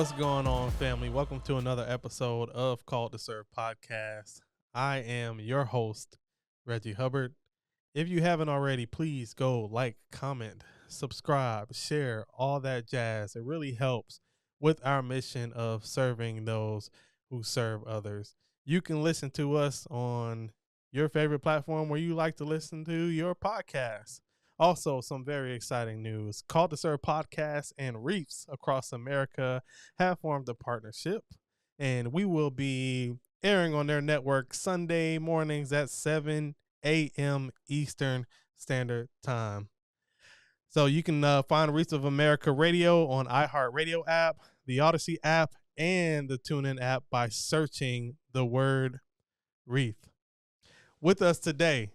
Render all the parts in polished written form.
What's going on, family? Welcome to another episode of Called to Serve podcast. I am your host, Reggie Hubbard. If you haven't already, please go like, comment, subscribe, share, all that jazz. It really helps with our mission of serving those who serve others. You can listen to us on your favorite platform where you like to listen to your podcast. Also, some very exciting news. Call to Serve podcast and Reefs across America have formed a partnership, and we will be airing on their network Sunday mornings at 7 a.m. Eastern Standard Time. So you can find Reefs of America Radio on iHeartRadio app, the Odyssey app, and the TuneIn app by searching the word Reef. With us today,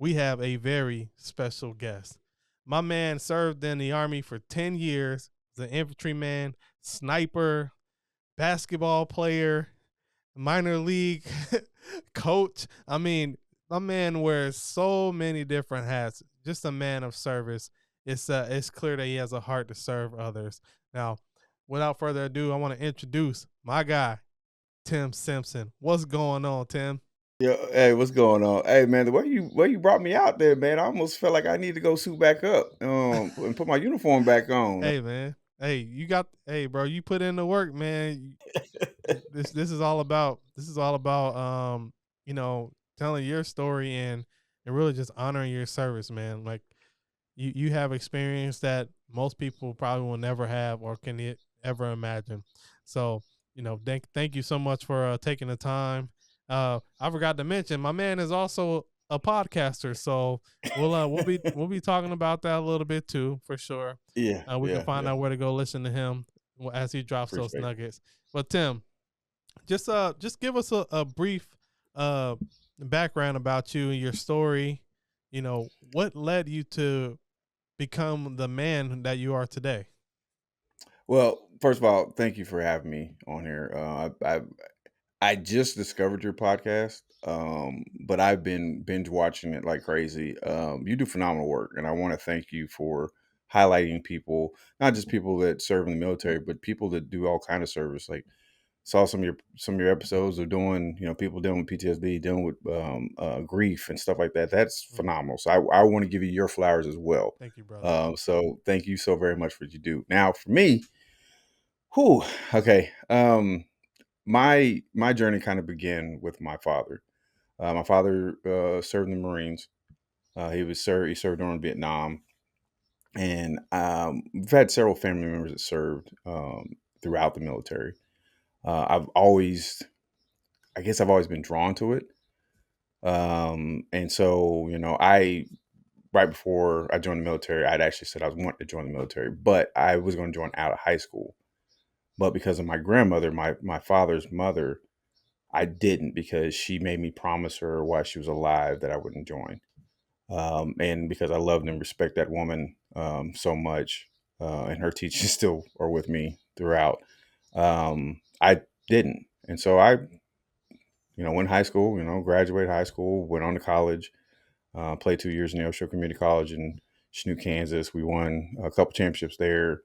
we have a very special guest. My man served in the Army for 10 years, as an infantryman, sniper, basketball player, minor league coach. I mean, my man wears so many different hats. Just a man of service. It's clear that he has a heart to serve others. Now, without further ado, I want to introduce my guy, Tim Simpson. What's going on, Tim? Yeah, hey, what's going on? Hey, man, the way you brought me out there, man, I almost felt like I need to go suit back up, and put my uniform back on. Hey, man. Hey, bro, you put in the work, man. This is all about telling your story and really just honoring your service, man. Like you have experience that most people probably will never have or ever imagine. So, thank you so much for taking the time. I forgot to mention my man is also a podcaster, so we'll be talking about that a little bit too, for sure. Yeah, We can yeah, find yeah. out where to go listen to him as he drops those Appreciate it. nuggets. But Tim, just give us a brief uh background about you and your story. What led you to become the man that you are today? Well, first of all, thank you for having me on here. I just discovered your podcast, but I've been binge watching it like crazy. You do phenomenal work, and I want to thank you for highlighting people, not just people that serve in the military, but people that do all kind of service. Like saw some of your episodes of doing, people dealing with PTSD, dealing with grief and stuff like that. That's Mm, phenomenal. So I want to give you your flowers as well. thank you, brother. So thank you so very much for what you do. Now for me, whew, okay. My journey kind of began with my father. My father served in the Marines. He served during Vietnam, and we've had several family members that served throughout the military. I've always, I guess, I've always been drawn to it. And so, I right before I joined the military, I'd actually said I was wanting to join the military, but I was going to join out of high school. But because of my grandmother, my father's mother, I didn't because she made me promise her while she was alive that I wouldn't join. And because I loved and respect that woman so much, and her teachings still are with me throughout, I didn't. And so I, went to high school, graduated high school, went on to college, played 2 years in Neosho Community College in Chanute, Kansas. We won a couple championships there,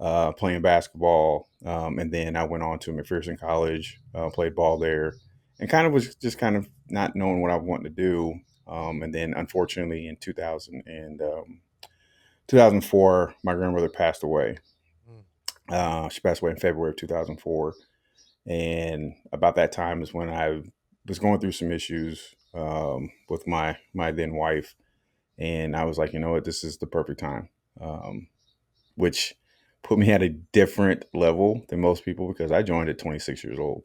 playing basketball. And then I went on to McPherson College, played ball there, and kind of was just kind of not knowing what I wanted to do. And then unfortunately in 2004, my grandmother passed away. Mm, She passed away in February of 2004. And about that time is when I was going through some issues with my then wife. And I was like, you know what, this is the perfect time. Which put me at a different level than most people because I joined at 26 years old.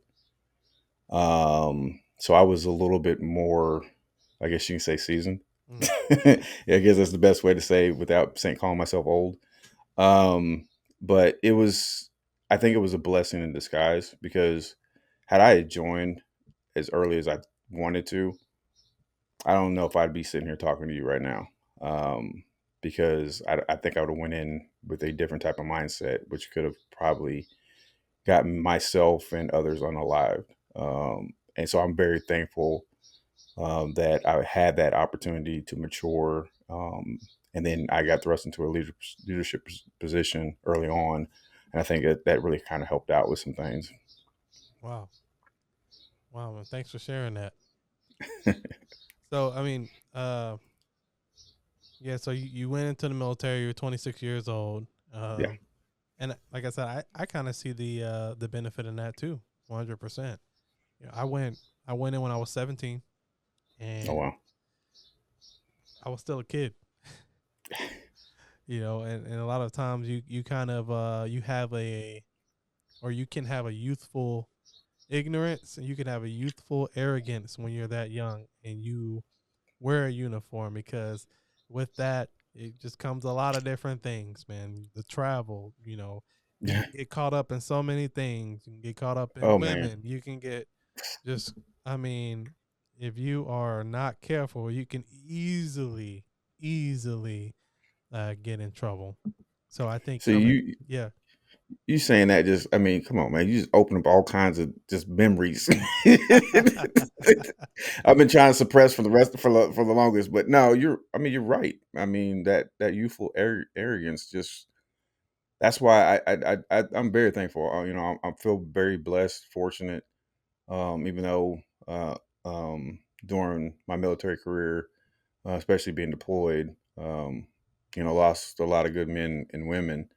So I was a little bit more, I guess you can say, seasoned. mm, Yeah, I guess that's the best way to say without saying calling myself old. But I think it was a blessing in disguise because had I joined as early as I wanted to, I don't know if I'd be sitting here talking to you right now. Because I think I would have went in with a different type of mindset, which could have probably gotten myself and others unalived. And so I'm very thankful that I had that opportunity to mature. And then I got thrust into a leadership position early on. And I think that really kind of helped out with some things. Wow. Wow, man. Thanks for sharing that. So, I mean, yeah, so you went into the military, you were 26 years old. Yeah. And like I said, I kind of see the benefit in that too, 100%. You know, I went in when I was 17 Oh and wow. I was still a kid, you know, and a lot of times you kind of you have a or you can have a youthful ignorance and you can have a youthful arrogance when you're that young and you wear a uniform because with that it just comes a lot of different things, man. The travel, you know, you Yeah. can get caught up in so many things. You can get caught up in Oh man. women. You can get just, I mean, if you are not careful, you can easily get in trouble. So I think So coming, yeah, you saying that just, I mean, come on, man. You just open up all kinds of just memories. I've been trying to suppress for the rest for the longest, but no, I mean, you're right. I mean, that youthful arrogance just, that's why I'm very thankful. You know, I feel very blessed, fortunate. Even though during my military career, especially being deployed, you know, lost a lot of good men and women,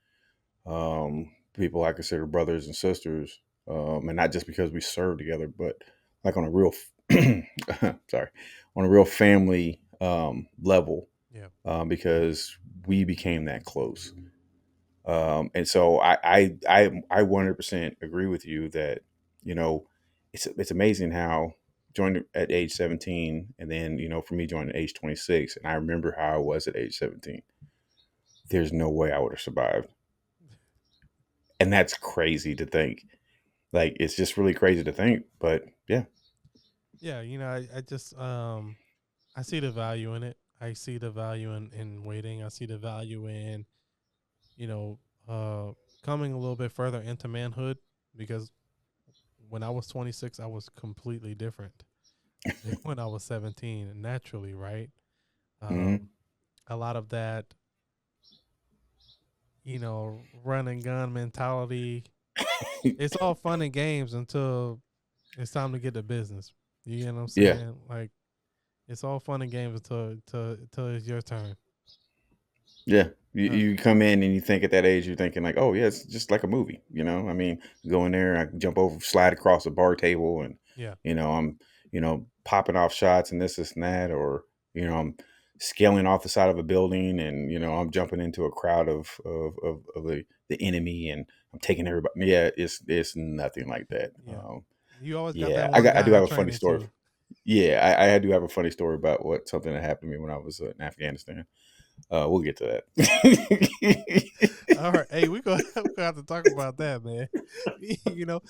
people I consider brothers and sisters, and not just because we served together, but like on a real, sorry, on a real family level, yeah, because we became that close. And so I 100% agree with you that, you know, it's amazing how joined at age 17, and then, you know, for me joining at age 26, and I remember how I was at age 17. There's no way I would have survived, and that's crazy to think. Like, it's just really crazy to think, but yeah. yeah. You know, I just I see the value in it. I see the value in waiting. I see the value in, you know, coming a little bit further into manhood because when I was 26, I was completely different than when I was 17, naturally, right? Hmm. Um, a lot of that, you know, run and gun mentality. It's all fun and games until it's time to get to business. You know what I'm Yeah. saying? Like it's all fun and games until it's your turn. Yeah. Uh, You come in and you think at that age, you're thinking like, oh yeah, it's just like a movie, you know? I mean, go in there, I jump over, slide across a bar table, and, yeah, you know, I'm, you know, popping off shots and this and that, or, you know, I'm scaling off the side of a building, and, you know, I'm jumping into a crowd of the enemy, and I'm taking everybody. Yeah, it's nothing like that. yeah. You always got Yeah, that one I do guy in have a funny training story. too. Yeah, I do have a funny story about something that happened to me when I was in Afghanistan. We'll get to that. All right, hey, we gonna have to talk about that, man. You know,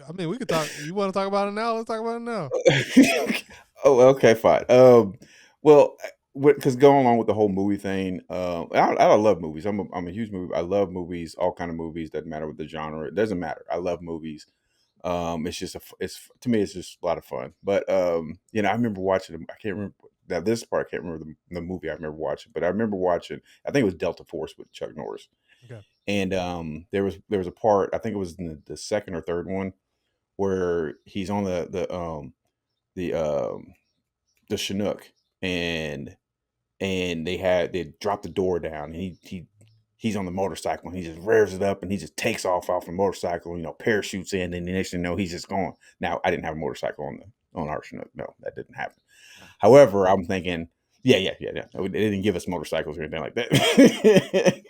I mean, we could talk. You want to talk about it now? Let's talk about it now. Oh, okay, fine. Well, because going along with the whole movie thing, I love movies. I'm a huge movie. I love movies, all kind of movies. Doesn't matter what the genre. It doesn't matter. I love movies. It's just it's to me, it's just a lot of fun. But you know, I remember watching. I can't remember now this part. I can't remember the movie I remember watching, but I remember watching. I think it was Delta Force with Chuck Norris, Okay. and there was a part. I think it was in the second or third one where he's on the the Chinook, and they dropped the door down, and he's on the motorcycle, and he just revs it up, and he just takes off the motorcycle, you know, parachutes in, and the next thing you know, he's just gone. Now, I didn't have a motorcycle on our Chinook. No, that didn't happen. However, I'm thinking, yeah. They didn't give us motorcycles or anything like that.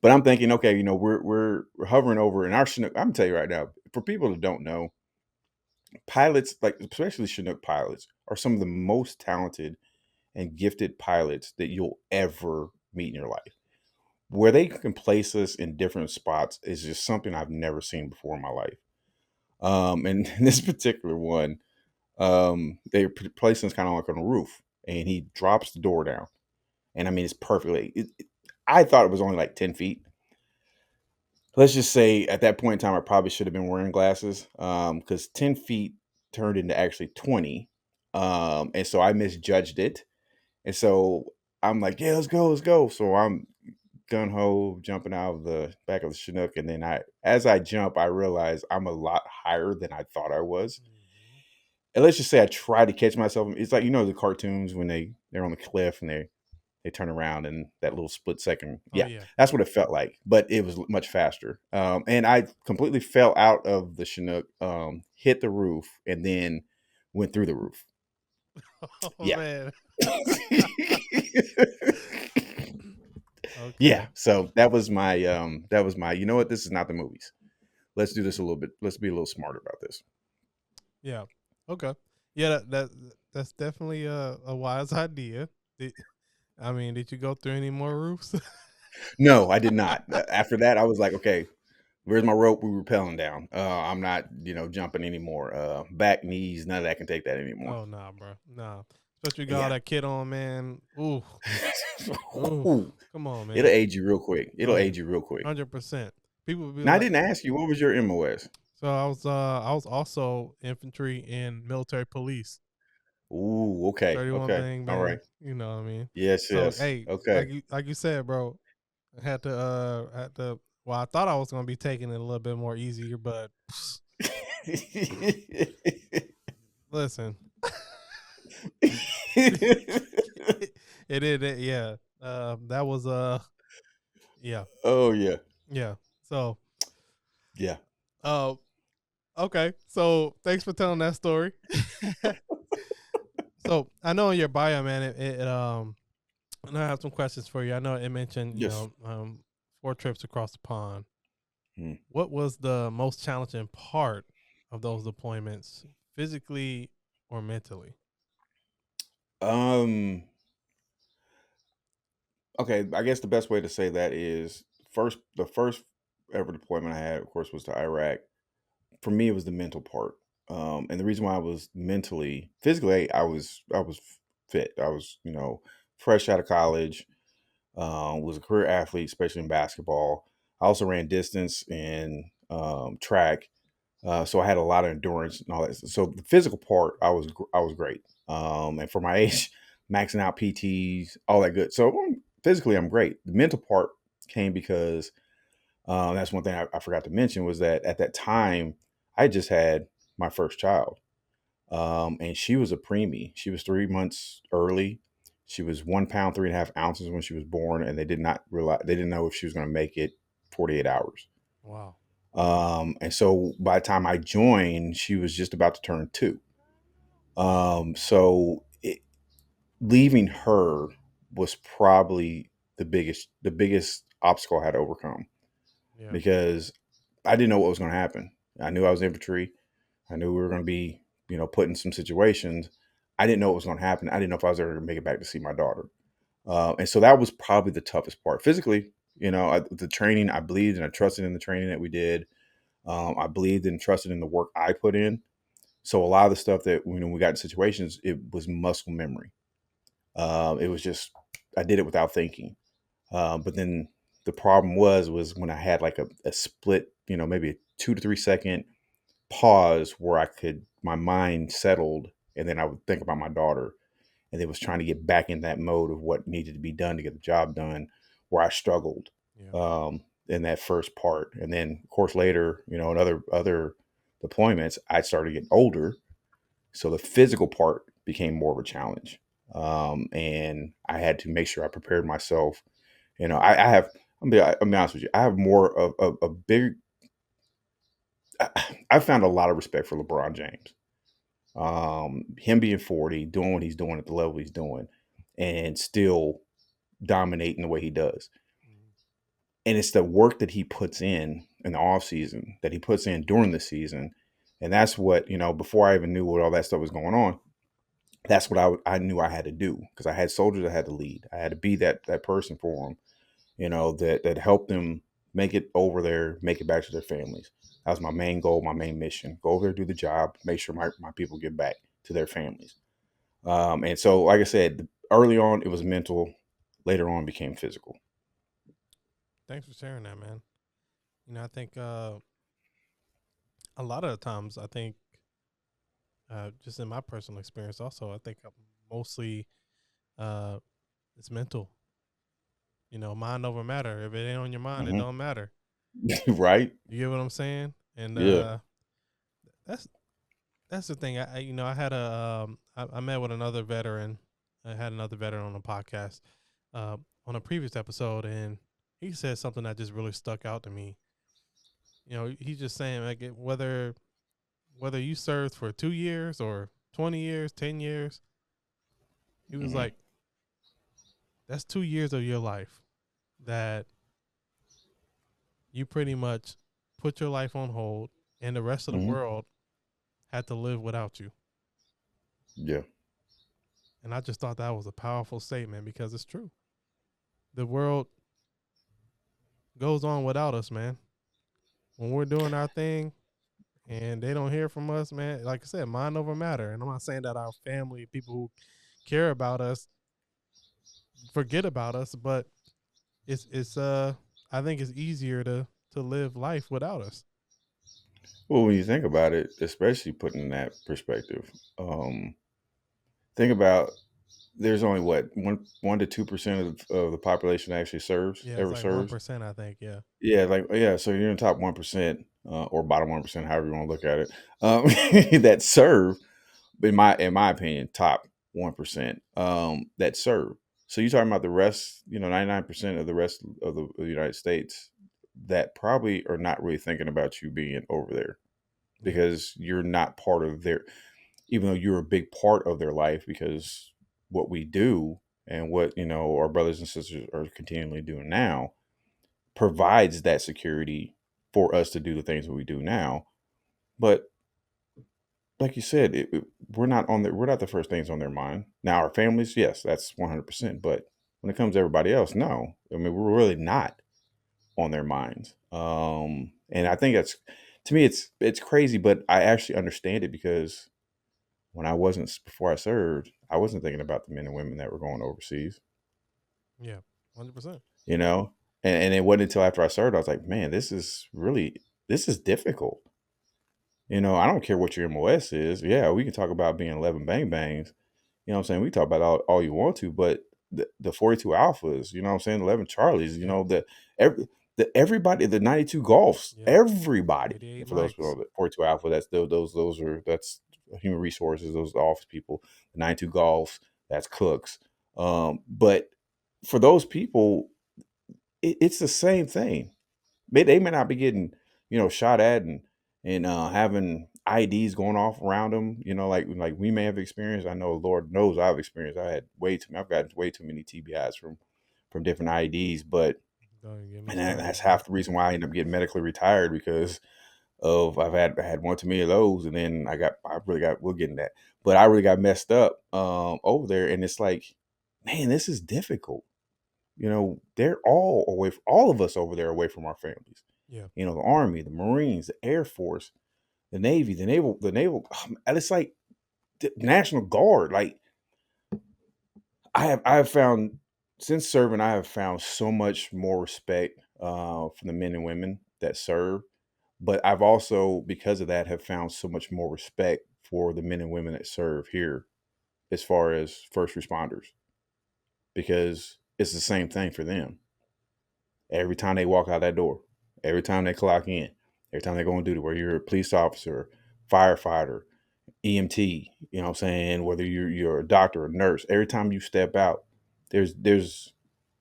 But I'm thinking, okay, you know, we're hovering over in our Chinook. I'm gonna tell you right now, for people that don't know, pilots, like especially Chinook pilots, are some of the most talented and gifted pilots that you'll ever meet in your life. Where they can place us in different spots is just something I've never seen before in my life. And in this particular one, they placing us kind of like on a roof, and he drops the door down, and I mean it's perfectly. I thought it was only like 10 feet. Let's just say at that point in time, I probably should have been wearing glasses, because 10 feet turned into actually 20, and so I misjudged it. And so I'm like, yeah, let's go. So I'm gun ho, jumping out of the back of the Chinook, and then as I jump, I realize I'm a lot higher than I thought I was. Mhm. And let's just say I tried to catch myself. It's like the cartoons when they're on the cliff and they turn around and that little split second. Oh Yeah, yeah. that's what it felt like, but it was much faster. And I completely fell out of the Chinook, hit the roof, and then went through the roof. Oh Yeah. man. Yeah. Okay. So that was my, you know what, this is not the movies. Let's do this a little bit. Let's be a little smarter about this. Yeah. Okay. Yeah, that's definitely a wise idea. Did, I mean, did you go through any more roofs? No, I did not. After that, I was like, okay, where's my rope? We were rappelling down. I'm not, jumping anymore. Back, knees, none of that can take that anymore. Oh nah, bro. Nah. Especially you got all Yeah. that kit on, man. Ooh. Ooh. Come on, It'll man. age you real quick. Oh It'll yeah. age you real quick. 100%. People would be Now, I like, didn't ask you, what was your MOS? so I was also infantry and military police. Ooh, okay, 31 okay, bang all right. bang. You know what I mean? Yes, So yes, hey, okay. like you said, bro, I had to well, I thought I was gonna be taking it a little bit more easier, but listen. It did it, yeah. That was yeah. Oh yeah, Yeah. So yeah. uh okay. So thanks for telling that story. So I know in your bio, man, and I have some questions for you. I know it mentioned, Yes. 4 trips across the pond. Hmm. What was the most challenging part of those deployments, physically or mentally? Um. Okay, I guess the best way to say that is the first ever deployment I had, of course, was to Iraq. For me, it was the mental part, and the reason why I was physically, I was fit. I was, fresh out of college. Was a career athlete, especially in basketball. I also ran distance and track, so I had a lot of endurance and all that. So the physical part, I was great, and for my age, maxing out PTs, all that good. So physically, I'm great. The mental part came because that's one thing I forgot to mention was that at that time, I just had my first child, and she was a preemie. She was 3 months early. She was 1 pound 3.5 ounces when she was born, and they didn't know if she was going to make it 48 hours. Wow. And so by the time I joined, she was just about to turn 2. So leaving her was probably the biggest obstacle I had to overcome Yeah. because I didn't know what was going to happen. I knew I was infantry. I knew we were going to be, put in some situations. I didn't know what was going to happen. I didn't know if I was ever going to make it back to see my daughter. And so that was probably the toughest part. Physically, the training, I believed and I trusted in the training that we did. I believed and trusted in the work I put in. So a lot of the stuff that we got in situations, it was muscle memory. It was just I did it without thinking. But then the problem was when I had like a split, maybe a 2 to 3 second pause where my mind settled, and then I would think about my daughter, and it was trying to get back in that mode of what needed to be done to get the job done, where I struggled Yeah. in that first part. And then, of course, later, in other deployments, I started getting older, so the physical part became more of a challenge, and I had to make sure I prepared myself. I have. I'll be honest with you. I have more of a big. I found a lot of respect for LeBron James. Him being 40, doing what he's doing at the level he's doing, and still dominating the way he does. Mhm. And it's the work that he puts in the off season, that he puts in during the season. And that's what, before I even knew what all that stuff was going on, that's what I knew I had to do, because I had soldiers I had to lead. I had to be that person for them, that helped them make it over there, make it back to their families. That was my main goal, my main mission. Go over there, do the job, make sure my people get back to their families. And so, like I said, early on it was mental. Later on, it became physical. Thanks for sharing that, man. I think a lot of the times, I think just in my personal experience, also, I think mostly uh, it's mental. mind over matter. If it ain't on your mind, it Hmm. don't matter. Right? You get what I'm saying? And Yeah. that's that's the thing. I had I met with another veteran. I had another veteran on the podcast uh, on a previous episode, and he said something that just really stuck out to me. He's just saying like whether you served for 2 years or 20 years, 10 years, he was Hmm. like, that's 2 years of your life that you pretty much put your life on hold, and the rest of the Hmm. world had to live without you. Yeah. And I just thought that was a powerful statement because it's true. The world goes on without us, man. When we're doing our thing and they don't hear from us, man, like I said, mind over matter. And I'm not saying that our family, people who care about us, forget about us, but it's I think it's easier to live life without us. Well, when you think about it, especially putting in that perspective, um, think about there's only what 1 to 2% of the population actually serves Yeah, it's ever like one serves. percent, I think. Yeah, Yeah, like yeah, so you're in the top 1% or bottom 1%, however you want to look at it, that serve. In my opinion, top 1% that serve. So you're talking about the rest, 99% of the rest of the United States that probably are not really thinking about you being over there yeah, because you're not part of their, even though you're a big part of their life because what we do and what our brothers and sisters are continually doing now provides that security for us to do the things that we do now. But like you said, we're not the first things on their mind. Now our families, yes, that's 100%. But when it comes to everybody else, no. I mean, we're really not on their minds. And I think that's, to me, it's crazy, but I actually understand it because when I wasn't before I served, I wasn't thinking about the men and women that were going overseas. yeah, 100%. You know, and it wasn't until after I served, I was like, man, this is difficult. I don't care what your MOS is. Yeah, we can talk about being 11 bang bangs. You know what I'm saying? We talk about all you want to, but the 42 alphas, you know what I'm saying? 11 Charlies, Yep, every, everybody, the 92 golfs, yep. everybody. 88 And for those who mics. know, the 42 alpha, that's human resources, those are the office people. The 92 golfs, that's cooks. But for those people, it's the same thing. They may not be getting, shot at and having IDs going off around them, like we may have experienced. I know, Lord knows, I've experienced. I've gotten way too many TBIs from different IDs, but Don't even get me and started, that's bro. half the reason why I ended up getting medically retired because of I had one too many of those, and then I really got we'll get in that, but I really got messed up over there, and it's like, man, this is difficult. They're all of us over there away from our families. Yeah, The Army, the Marines, the Air Force, the Navy, the Naval. And it's like the National Guard. Like I have found since serving, I have found so much more respect from the men and women that serve. But I've also, because of that, have found so much more respect for the men and women that serve here, as far as first responders, because it's the same thing for them. Every time they walk out that door, every time they clock in, every time they go on duty, whether you're a police officer, firefighter, EMT, you know what I'm saying, whether you're a doctor or nurse, every time you step out, there's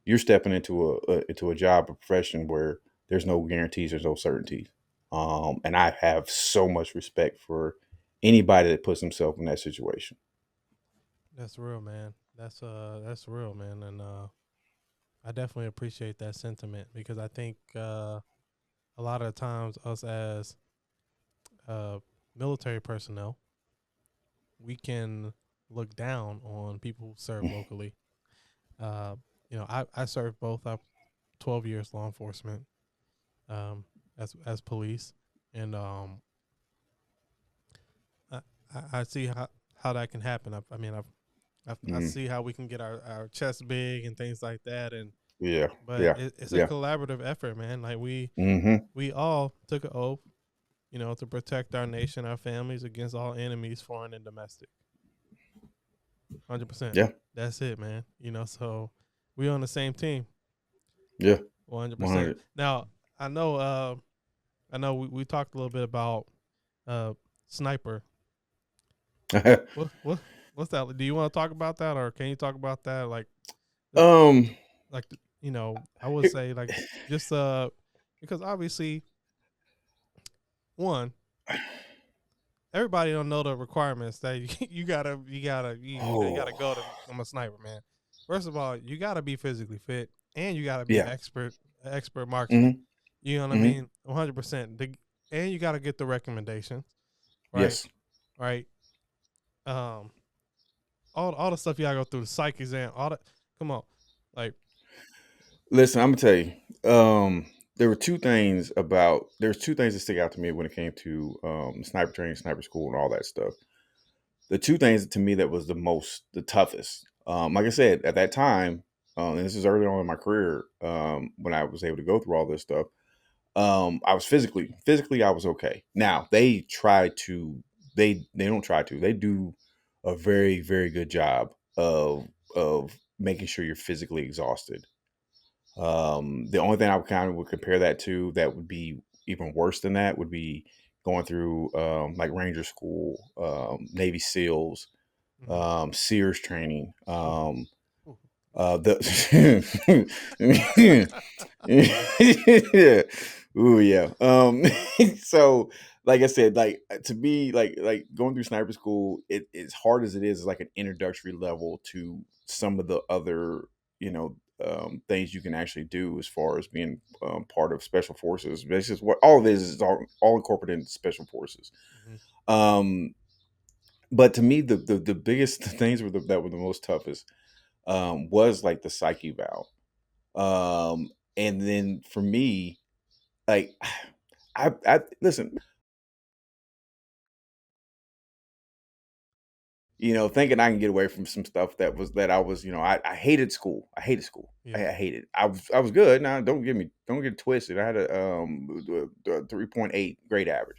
you're stepping into a job, a profession where there's no guarantees, there's no certainties. And I have so much respect for anybody that puts himself in that situation. that's real, man. That's real, man. And I definitely appreciate that sentiment because I think a lot of times us as uh, military personnel, we can look down on people who serve locally. Uh, I served both. I 12 years law enforcement as police, and I, I see how that can happen. I mean, I Mm, see how we can get our chest big and things like that, and yeah, but yeah, it's a yeah. collaborative effort, man. Like Hmm. we all took an oath, to protect our nation, our families against all enemies, foreign and domestic. 100%. Yeah. That's it, man. So we on the same team. Yeah. 100%. 100. Now, I know I know we talked a little bit about uh sniper. What what's that? Do you want to talk about that, or can you talk about that the, um I would here- say like just because obviously one, everybody don't know the requirements that you oh gotta go to become a sniper, man. First of all, you gotta be physically fit, and you gotta be yeah. expert marksman. Hmm. You know what I Hmm. mean? 100%. And you gotta get the recommendations, right? Yes. Right. Um, all the stuff you gotta go through the psych exam, all that. Come on, like Listen, I'm gonna tell you. There's two things that stick out to me when it came to sniper training, sniper school, and all that stuff. The two things to me that was the toughest. Like I said, at that time, and this is early on in my career, when I was able to go through all this stuff. I was physically I was okay. Now they don't try to, they do a very, very good job of making sure you're physically exhausted. The only thing I would kind of would compare that to that would be even worse than that would be going through like Ranger School, Navy SEALs, mm-hmm. Sears training, Ooh, ooh. the yeah. Ooh, yeah. So like I said, like to me, like going through sniper school, as hard as it is like an introductory level to some of the other, you know, things you can actually do as far as being part of special forces. This is what all of this is all incorporated into special forces. Mm-hmm. Um, but to me, the biggest things that were the most toughest was like the psyche valve. And then for me, like I listen, thinking I can get away from some stuff that I was, I hated school. I hated school. Yeah, I hated. I was good. Now don't get it twisted. I had a 3.8 grade average.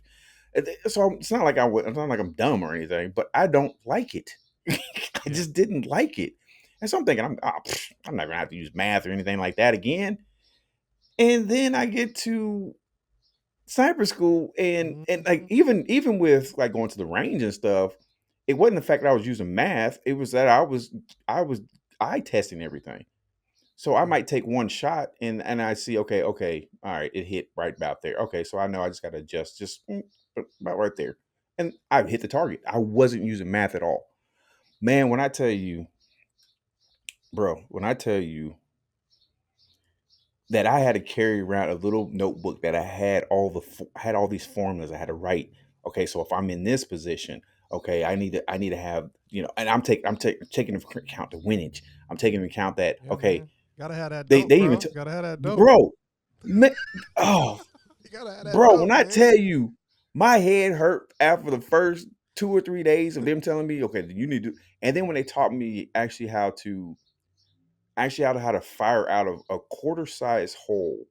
So it's not like it's not like I'm dumb or anything, but I don't like it. I yeah. just didn't like it. And so I'm thinking I'm not gonna have to use math or anything like that again. And then I get to sniper school, and like Mm-hmm. even with like going to the range and stuff, it wasn't the fact that I was using math, it was that I was eye testing everything. So I Yeah. might take one shot and I see, okay, all right, it hit right about there. Okay, so I know I just got to adjust just about right there, and I hit the target. I wasn't using math at all. Man, when I tell you, bro, when I tell you that I had to carry around a little notebook that I had had all these formulas I had to write. Okay, so if I'm in this position, okay, I need to have, and taking into account the winnage. I'm taking into account that, Yeah, okay, man. Gotta have that they dope, even bro. Gotta have that dope. bro, ma- oh, You gotta have that bro, when dope, I man. tell you, my head hurt after the first 2 or 3 days of them telling me, okay, you need to, and then when they taught me how to fire out of a quarter size hole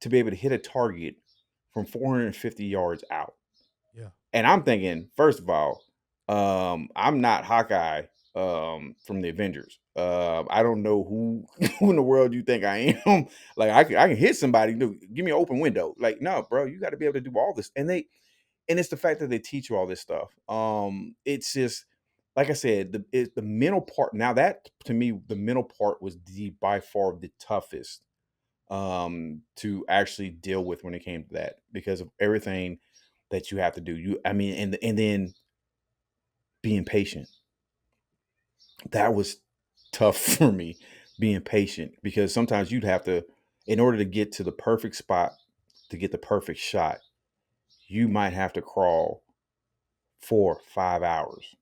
to be able to hit a target from 450 yards out. Yeah. And I'm thinking, first of all, I'm not Hawkeye from the Avengers. I don't know who in the world you think I am. Like I can hit somebody. Give me an open window. Like no, bro, you got to be able to do all this. And it's the fact that they teach you all this stuff. It's just like I said, the mental part. Now that to me, the mental part was the by far the toughest to actually deal with when it came to that because of everything that you have to do. I mean, and then being patient. That was tough for me, being patient, because sometimes you'd have to, in order to get to the perfect spot, to get the perfect shot, you might have to crawl 4 5 hours.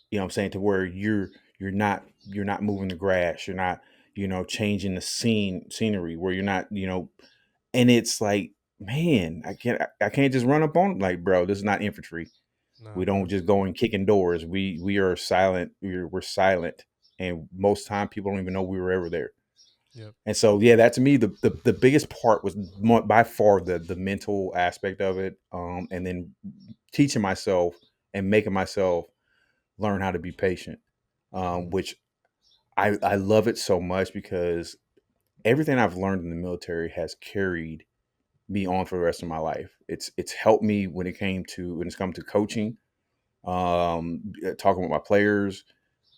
You know what I'm saying? To where you're not moving the grass, you're not, changing the scenery, where you're not, and it's like, man, I can't just run up on it. Like, bro, this is not infantry. Nah, We don't bro. just go in kicking doors. We are silent. We're silent, and most time people don't even know we were ever there. Yep. And so, yeah, that to me, the biggest part was by far the mental aspect of it, and then teaching myself and making myself learn how to be patient, Mm-hmm. which I love it so much because everything I've learned in the military has carried me on for the rest of my life. It's helped me when it's come to coaching, talking with my players,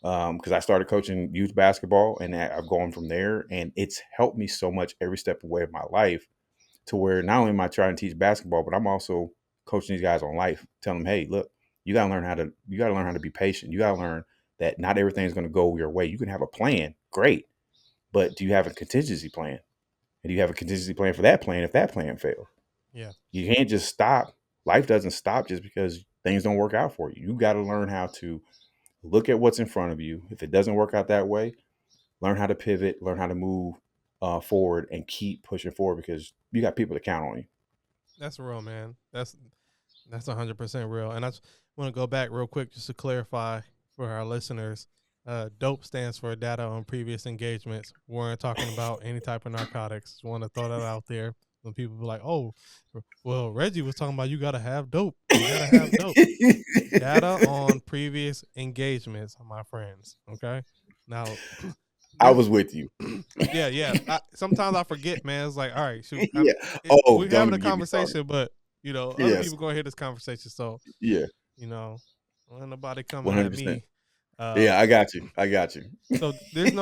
because I started coaching youth basketball and I've gone from there, and it's helped me so much every step of the way of my life, to where not only am I trying to teach basketball, but I'm also coaching these guys on life, telling them, hey, look, you gotta learn how to be patient. You gotta learn that not everything's going to go your way. You can have a plan, great, but do you have a contingency plan? And do you have a contingency plan for that plan if that plan fails? Yeah, You can't just stop. Life doesn't stop just because things don't work out for you. You got to learn how to look at what's in front of you. If it doesn't work out that way, learn how to pivot, learn how to move forward, and keep pushing forward because you got people to count on you. that's real, man. That's 100% real. And I just want to go back real quick just to clarify for our listeners. DOPE stands for data on previous engagements. We weren't talking about any type of narcotics. Just want to throw that out there. When people be like, "Oh, well, Reggie was talking about you got to have dope. You got to have dope." Data on previous engagements, my friends. Okay. Now, I this, was with you. yeah, yeah. Sometimes I forget, man. It's like, all right, shoot, Yeah. Oh, we're don't having a even get me started. conversation, but other Yes. people gonna hear this conversation, so Yeah. you know, ain't nobody coming at 100%. me. Uh, Yeah, I got you. I got you. so there's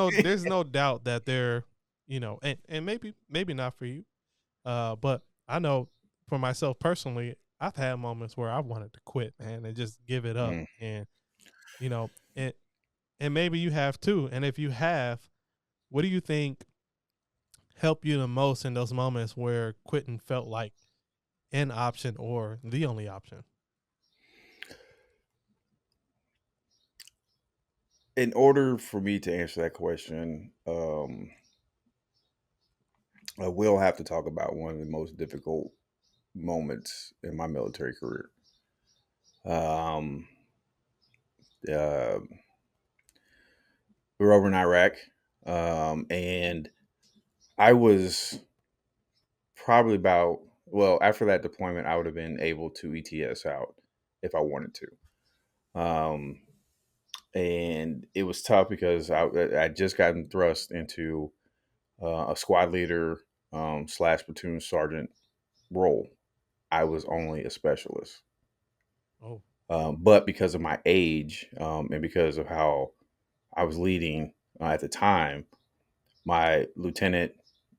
no doubt that they're, and maybe not for you, but I know for myself personally, I've had moments where I wanted to quit, man, and just give it up, Mm. and you know, and and maybe you have too, and if you have, what do you think helped you the most in those moments where quitting felt like an option or the only option? In order for me to answer that question, I will have to talk about one of the most difficult moments in my military career. Um, uh, we were over in Iraq, and I was probably about, well, after that deployment, I would have been able to ETS out if I wanted to. And it was tough because I just gotten thrust into a squad leader slash platoon sergeant role. I was only a specialist. Oh, But because of my age and because of how I was leading at the time, my lieutenant,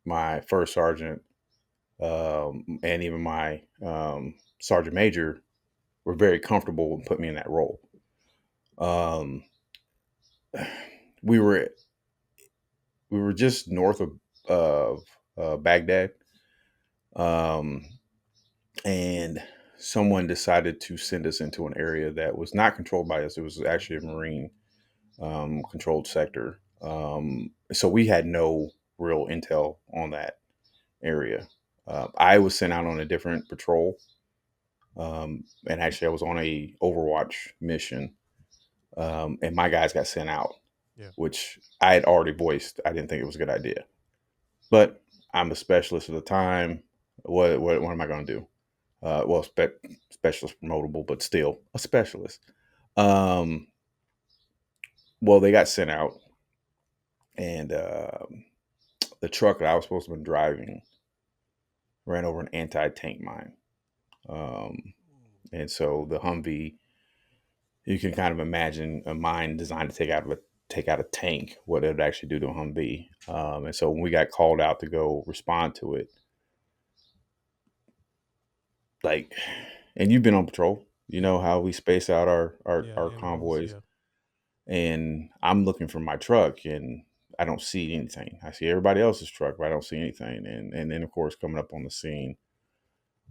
my first sergeant, and even my sergeant major were very comfortable and put me in that role. Um, we were just north of Baghdad, um, and someone decided to send us into an area that was not controlled by us. It was actually a Marine controlled sector. So we had no real intel on that area. I was sent out on a different patrol, and actually I was on a Overwatch mission, and my guys got sent out, yeah, which I had already voiced. I didn't think it was a good idea, but I'm a specialist at the time. What am I going to do? Well, specialist promotable, but still a specialist. Um, well, they got sent out, and the truck that I was supposed to be driving ran over an anti-tank mine. Um, and so the Humvee, you can kind of imagine a mine designed to take out a tank, what it would actually do to a Humvee. And so when we got called out to go respond to it, like, and you've been on patrol, you know how we space out yeah, our intervals, convoys, yeah, and I'm looking for my truck and I don't see anything. I see everybody else's truck, but I don't see anything. And then of course coming up on the scene,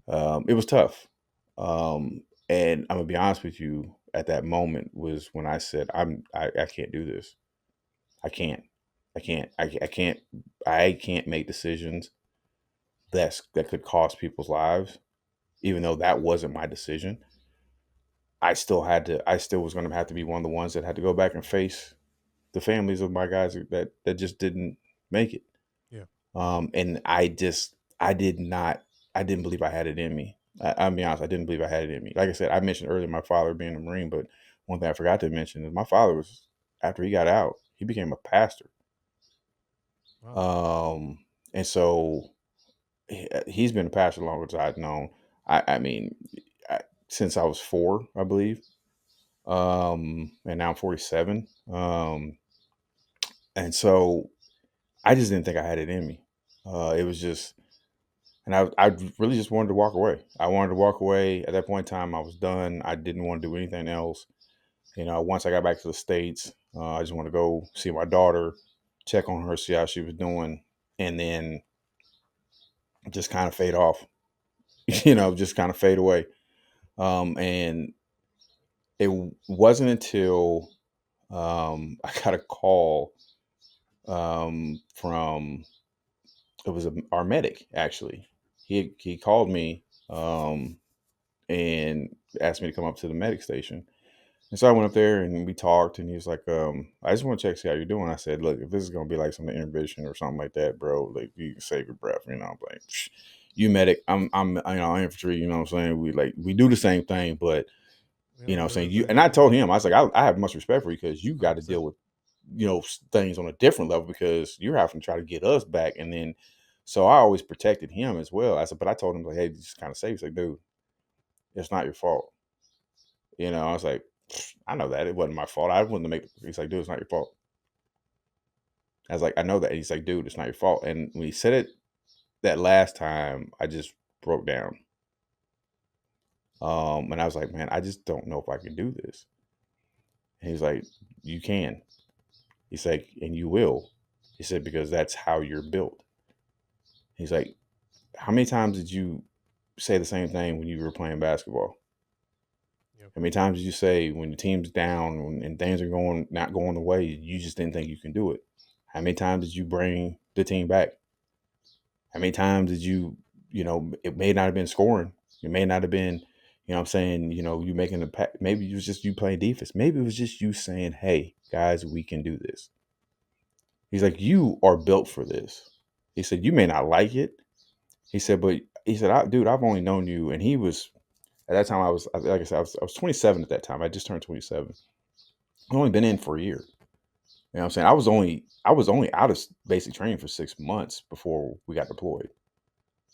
it was tough. And I'm gonna be honest with you, at that moment was when I said, I can't do this. I can't. I can't. I can't make decisions that could cost people's lives, even though that wasn't my decision. I still had to. I still was going to have to be one of the ones that had to go back and face the families of my guys that just didn't make it. yeah, And I did not, I didn't believe I had it in me. I'll be honest, I didn't believe I had it in me. Like I said, I mentioned earlier my father being a Marine, but one thing I forgot to mention is my father was, after he got out, He became a pastor. Wow. And so he's been a pastor longer as I've known. I mean, since I was 4, I believe. And now I'm 47. And so I just didn't think I had it in me. It was just, and I really just wanted to walk away. I wanted to walk away. At that point in time, I was done. I didn't want to do anything else. Once I got back to the States, I just want to go see my daughter, check on her, see how she was doing, and then just kind of fade off, just kind of fade away. And it wasn't until I got a call from, it was our medic, actually. He called me and asked me to come up to the medic station. And so I went up there and we talked, and he was like, I just want to check, see how you're doing. I said, look, if this is going to be like some intervention or something like that, bro, like you can save your breath, like, you medic, I'm infantry, what I'm saying? We do the same thing, but We don't I'm do the saying you, and same I thing. told him, I was like, I have much respect for you because you got to deal 100%. with, things on a different level because you're having to try to get us back. And then, so I always protected him as well. I said, but I told him like, hey, just kind of safe. He's like, dude, it's not your fault. I was like, I know that it wasn't my fault. I wouldn't make. He's like, dude, it's not your fault. I was like, I know that. And he's like, dude, it's not your fault. And when he said it that last time, I just broke down. And I was like, man, I just don't know if I can do this. And he's like, you can. He's like, and you will. He said, because that's how you're built. He's like, how many times did you say the same thing when you were playing basketball? Yep. How many times did you say when the team's down and things are not going the way, you just didn't think you can do it? How many times did you bring the team back? How many times did it may not have been scoring. It may not have been, I'm saying, you making the pack. Maybe it was just you playing defense. Maybe it was just you saying, hey, guys, we can do this. He's like, you are built for this. He said, you may not like it. He said, but he said, dude, I've only known you. And he was, at that time, like I said, I was 27 at that time. I just turned 27. I've only been in for a year. You know what I'm saying? I was only out of basic training for 6 months before we got deployed.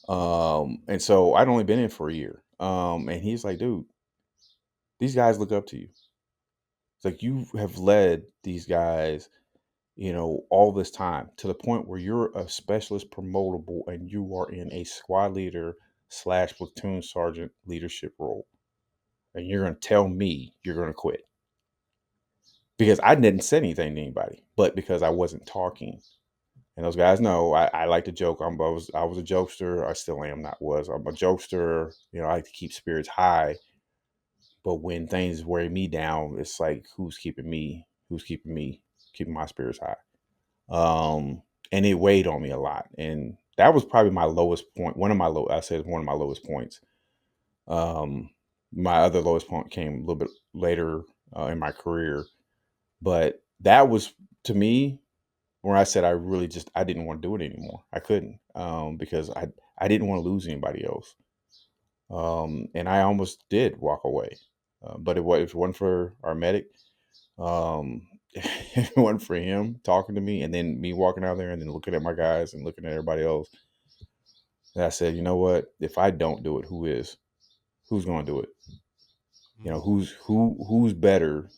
And so I'd only been in for a year. And he's like, dude, these guys look up to you. It's like you have led these guys, all this time to the point where you're a specialist promotable and you are in a squad leader slash platoon sergeant leadership role. And you're going to tell me you're going to quit because I didn't say anything to anybody, but because I wasn't talking. And those guys know I like to joke. I was a jokester. I still am. Not was. I'm a jokester. I like to keep spirits high. But when things weigh me down, it's like who's keeping me? Who's keeping me? Keeping my spirits high. And it weighed on me a lot. And that was probably my lowest point. I said one of my lowest points. Um, my other lowest point came a little bit later in my career, but that was to me where I said I didn't want to do it anymore. I couldn't because I didn't want to lose anybody else. And I almost did walk away, but if it wasn't for our medic, if it wasn't for him talking to me and then me walking out there and then looking at my guys and looking at everybody else, and I said, you know what? If I don't do it, who is? Who's going to do it? Mm. Who's better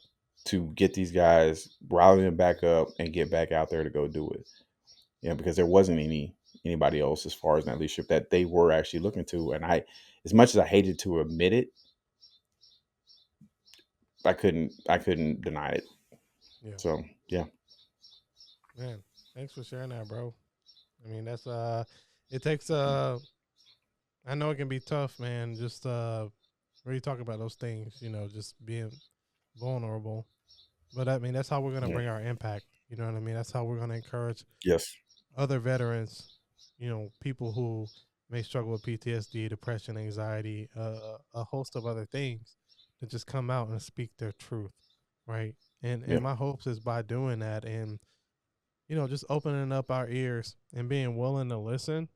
to get these guys, rally them back up, and get back out there to go do it? Because there wasn't anybody else as far as that leadership that they were actually looking to. And as much as I hated to admit it, I couldn't deny it. Yeah. So yeah, Man, thanks for sharing that, bro. I mean, that's it takes I know it can be tough, man. Just really talk about those things, just being vulnerable. But I mean, that's how we're gonna yeah, bring our impact. You know what I mean? That's how we're gonna encourage yes, other veterans. People who may struggle with PTSD, depression, anxiety, a host of other things, to just come out and speak their truth, right? And yeah, and my hopes is by doing that and just opening up our ears and being willing to listen.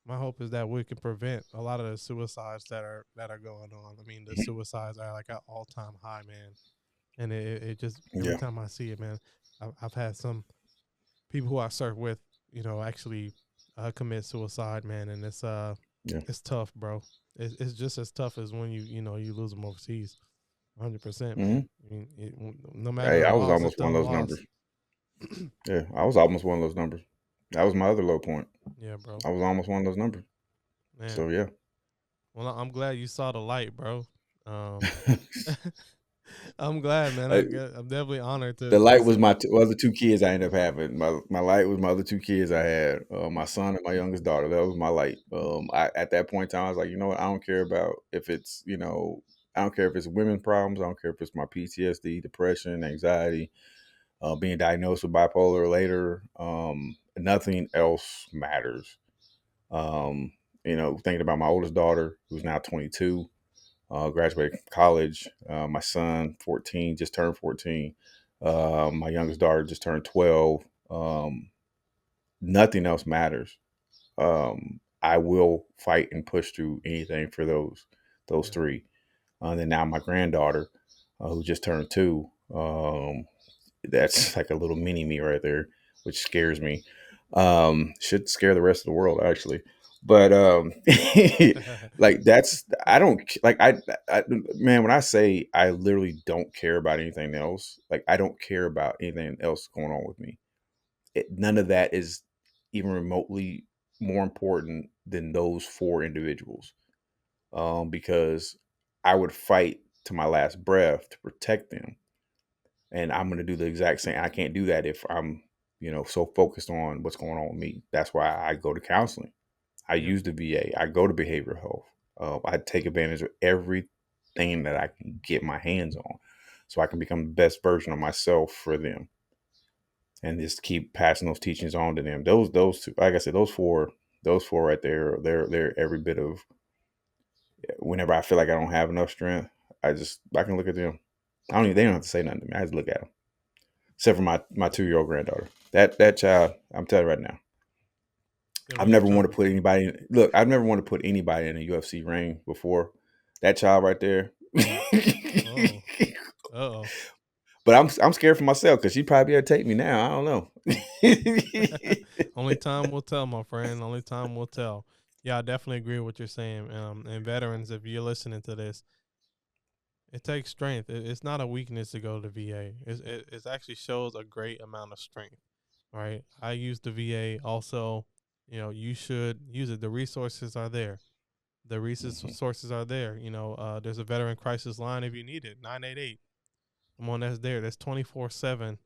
My hope is that we can prevent a lot of the suicides that are going on. I mean, the mhm, suicides are like an all time high, man. And it just every yeah, time I see it, man. I've had some people who I serve with, actually commit suicide, man, and Yeah. it's tough, bro. It's just as tough as when you lose them overseas. 100%, man. Hmm. I mean, no matter Hey, the I was loss, it's almost one still of a those numbers. loss. Yeah, I was almost one of those numbers. That was my other low point. Yeah, bro. I was almost one of those numbers. Man. So yeah. Well, I'm glad you saw the light, bro. Um, I'm glad, man. Uh, I'm definitely honored the to light was see. my other two kids I ended up having. My light was my other two kids I had. My son and my youngest daughter. That was my light. At that point in time, I was like, you know what? I don't care about if it's I don't care if it's women's problems. I don't care if it's my PTSD, depression, anxiety, being diagnosed with bipolar later. Nothing else matters. Um, thinking about my oldest daughter, who's now 22, graduated from college. My son, 14, just turned 14. My youngest daughter just turned 12. Nothing else matters. I will fight and push through anything for those Yeah, three. And then now my granddaughter, who just turned 2. That's like a little mini me right there, which scares me. Should scare the rest of the world actually. But like that's I don't like I man, when I say I literally don't care about anything else, like I don't care about anything else going on with me. None of that is even remotely more important than those four individuals. Because I would fight to my last breath to protect them, and I'm going to do the exact same. I can't do that if I'm, so focused on what's going on with me. That's why I go to counseling. I yeah, use the VA. I go to behavioral health. I take advantage of everything that I can get my hands on, so I can become the best version of myself for them, and just keep passing those teachings on to them. Those two, like I said, those four right there, they're every bit of. Whenever I feel like I don't have enough strength, I can look at them. They don't have to say nothing to me. I just look at them, except for my 2-year-old granddaughter. That child, I'm telling you right now, yeah. I've We never wanted to determined. put anybody. Look, I've never wanted to put anybody in a UFC ring before. That child right there. Oh, oh. But I'm scared for myself because she'd probably be able to take me now. I don't know. Only time will tell, my friend. Only time will tell. Yeah, I definitely agree with what you're saying. And veterans, if you're listening to this, it takes strength. It's not a weakness to go to VA. It actually shows a great amount of strength. Right. I use the VA also. You should use it. The resources are there. The Mhm. resources are there. There's a veteran crisis line if you need it. 988. Come on, that's there. That's 24/7.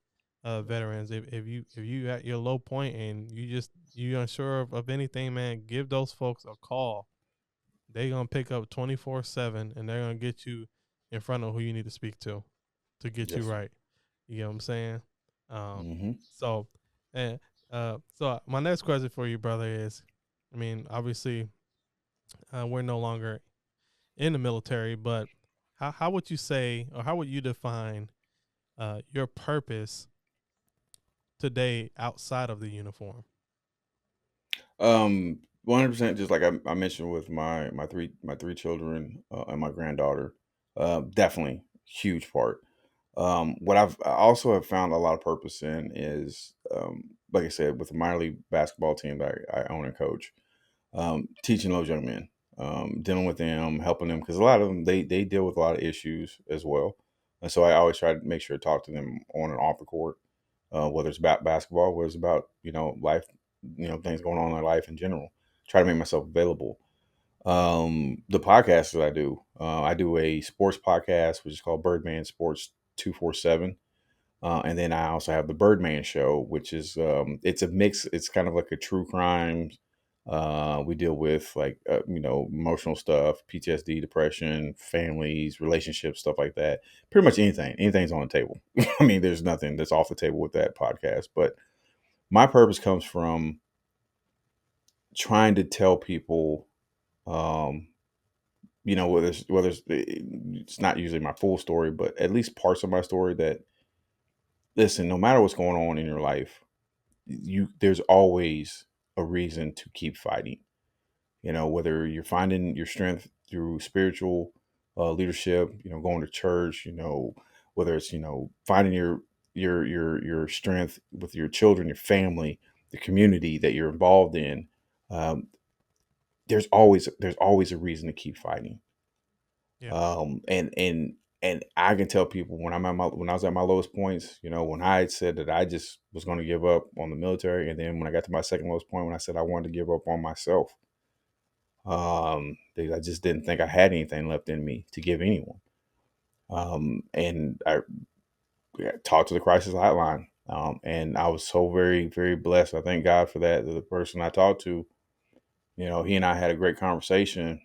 Veterans. If you at your low point and you unsure of anything, man, give those folks a call. They gonna pick up 24/7 and they're gonna get you in front of who you need to speak to get you Yes, sir. right. You know what I'm saying? Um, Hmm. so, and so my next question for you, brother, is, I mean, obviously, we're no longer in the military, but how would you say, or how would you define your purpose today outside of the uniform? 100%. Just like I mentioned with my three children and my granddaughter, definitely huge part. What I also have found a lot of purpose in is, like I said, with the minor league basketball team that I own and coach, teaching those young men, dealing with them, helping them, because a lot of them they deal with a lot of issues as well, and so I always try to make sure to talk to them on and off the court, whether it's about basketball, whether it's about life, things going on in their life in general. Try to make myself available. The podcasts that I do a sports podcast which is called Birdman Sports 247. And then I also have the Birdman Show, which is it's a mix. It's kind of like a true crime. We deal with like emotional stuff, PTSD, depression, families, relationships, stuff like that. Pretty much anything. Anything's on the table. I mean, there's nothing that's off the table with that podcast. But my purpose comes from trying to tell people, um, it's not usually my full story, but at least parts of my story that listen, no matter what's going on in your life, there's always a reason to keep fighting. Whether you're finding your strength through spiritual leadership, going to church, whether it's finding your strength with your children, your family, the community that you're involved in, um, there's always a reason to keep fighting. Yeah. And I can tell people when I was at my lowest points, when I had said that I just was going to give up on the military, and then when I got to my second lowest point, when I said I wanted to give up on myself, because I just didn't think I had anything left in me to give anyone. And I talked to the crisis hotline, and I was so very, very blessed. I thank God for that. The person I talked to, he and I had a great conversation,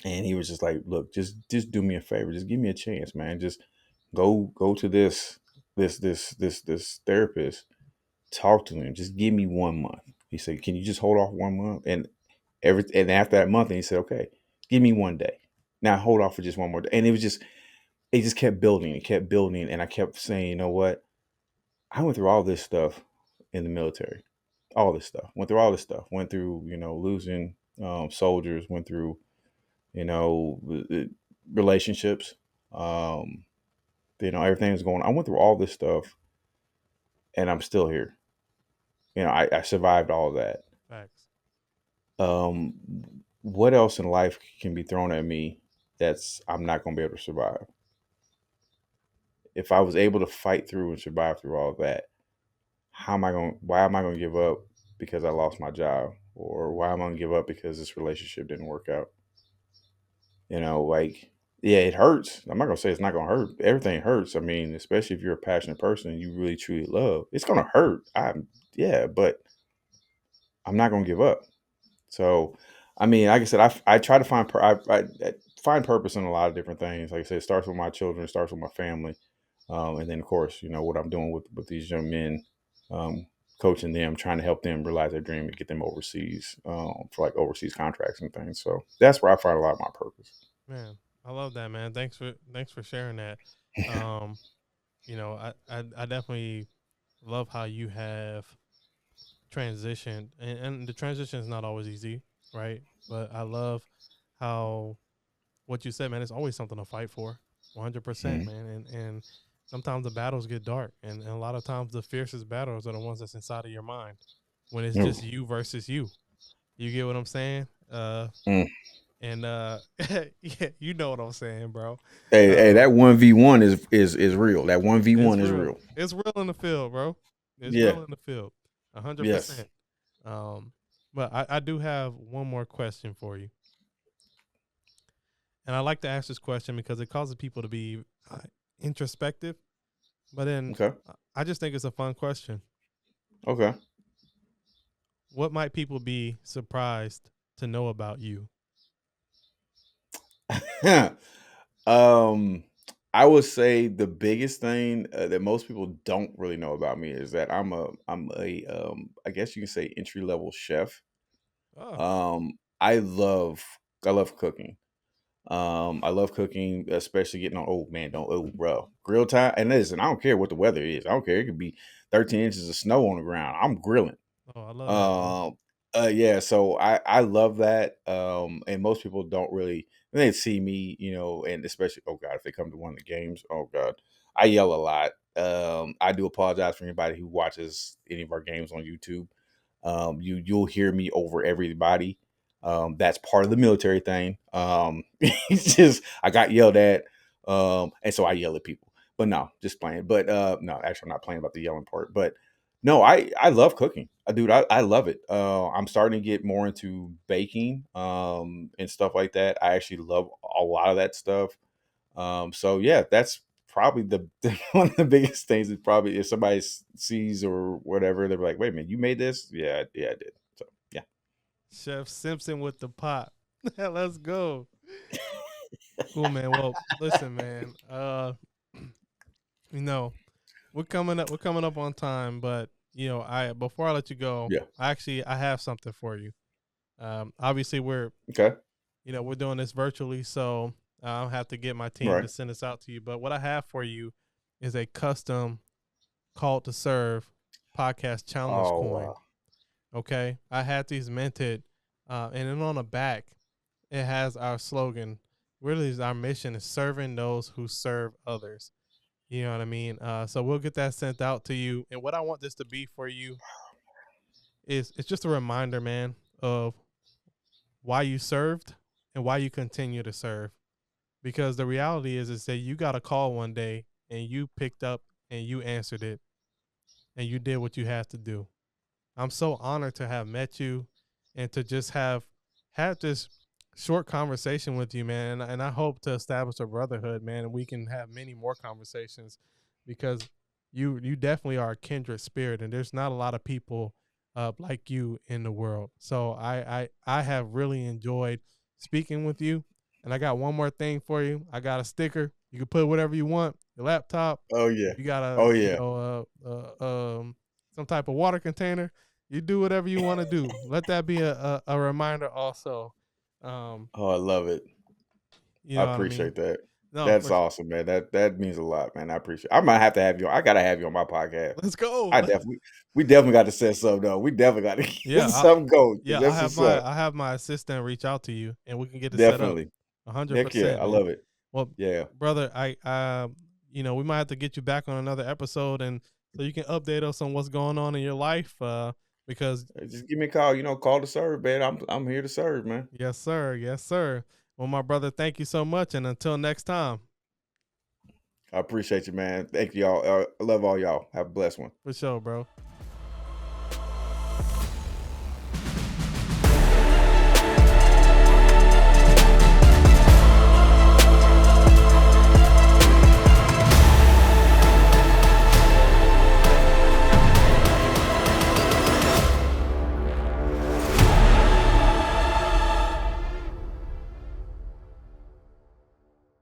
and he was just like, "Look, just do me a favor, just give me a chance, man. Just go to this therapist, talk to him, just give me 1 month." He said, "Can you just hold off 1 month?" And after that month, and he said, "Okay, give me 1 day. Now hold off for just one more day." And it just kept building, it kept building, and I kept saying, you know what? I went through all this stuff in the military, all this stuff. Went through all this stuff. Went through, losing soldiers. Went through, relationships. Um, everything was going. I went through all this stuff, and I'm still here. I survived all of that. Facts. Um, what else in life can be thrown at me that's I'm not going to be able to survive? If I was able to fight through and survive through all of that, why am I going to give up because I lost my job? Or why am I going to give up because this relationship didn't work out? Like, yeah, it hurts. I'm not going to say it's not going to hurt. Everything hurts. I mean, especially if you're a passionate person and you really truly love, it's going to hurt. Yeah, but I'm not going to give up. So, I mean, like I said, I try to I find purpose in a lot of different things. Like I said, it starts with my children, it starts with my family, and then of course, what I'm doing with these young men, um, coaching them, trying to help them realize their dream and get them overseas, for like overseas contracts and things. So that's where I find a lot of my purpose. Man, I love that, man. Thanks for sharing that. Um, I definitely love how you have transitioned, and the transition is not always easy, right? But I love how what you said, man. It's always something to fight for, 100%, Mhm. man. And sometimes the battles get dark, and a lot of times the fiercest battles are the ones that's inside of your mind, when it's Mm. just you versus you. You get what I'm saying? Mm. And yeah, you know what I'm saying, bro. Hey, Uh, that 1v1 is real. That 1v1 it's is real. real. It's real in the field, bro. It's Yeah. real in the field, a hundred Yes. percent. Um, but I do have one more question for you, and I like to ask this question because it causes people to be introspective. But then Okay. I just think it's a fun question. Okay. What might people be surprised to know about you? um, I would say the biggest thing that most people don't really know about me is that I'm a I guess you can say entry level chef. Oh, Um, I love I love cooking. I love cooking, especially getting on. Oh man, don't bro, grill time. And listen, I don't care what the weather is. I don't care. It could be 13 inches of snow on the ground. I'm grilling. oh, I love that, bro. Um, yeah, so I love that. And most people don't really when they see me, and especially oh god, if they come to one of the games, oh god, I yell a lot. I do apologize for anybody who watches any of our games on YouTube. You'll hear me over everybody. That's part of the military thing. It's just I got yelled at, and so I yell at people. But no, just playing. But no, actually, I'm not playing about the yelling part. But no, I love cooking. Dude, I love it. I'm starting to get more into baking and stuff like that. I actually love a lot of that stuff. So yeah, that's probably one of the biggest things is probably if somebody sees or whatever, they're like, wait a minute, you made this? Yeah, yeah, I did. So yeah. Chef Simpson with the pot. Let's go. Cool, man. Well, listen, man. You know, we're coming up on time, but I before I let you go, Yeah. I have something for you. Obviously Okay. we're doing this virtually, so I'll have to get my team to Right. send this out to you. But what I have for you is a custom call to serve podcast challenge Oh coin. wow. Okay, I had these minted, and then on the back it has our slogan. Really, our mission is serving those who serve others. You know what I mean? So we'll get that sent out to you. And what I want this to be for you is it's just a reminder, man, of why you served and why you continue to serve. Because the reality is that you got a call one day and you picked up and you answered it and you did what you had to do. I'm so honored to have met you and to just have had this short conversation with you, man. And I hope to establish a brotherhood, man, and we can have many more conversations because you definitely are a kindred spirit, and there's not a lot of people like you in the world. So I have really enjoyed speaking with you. And I got one more thing for you. I got a sticker. You can put whatever you want. Your laptop. Oh yeah. If you got a Oh yeah. some type of water container, you do whatever you want to do. Let that be a reminder also. Um, Oh, I love it. you I know what I mean? appreciate that. No, That's awesome, man. That means a lot, man. I appreciate. I might have to have you. I gotta have you on my podcast. let's go. I definitely. We definitely got to set something though. We definitely got to get Yeah, something going because yeah. that's what's up. I have my assistant reach out to you, and we can get it set up. Definitely. hundred Heck yeah. percent, I man. love it. Well, Yeah. brother, we might have to get you back on another episode, and so you can update us on what's going on in your life. Because Just give me a call. Call to serve, man. I'm here to serve, man. yes, sir, yes, sir. Well, my brother, thank you so much, and until next time, I appreciate you, man. Thank y'all. I love all y'all. Have a blessed one. for sure, bro.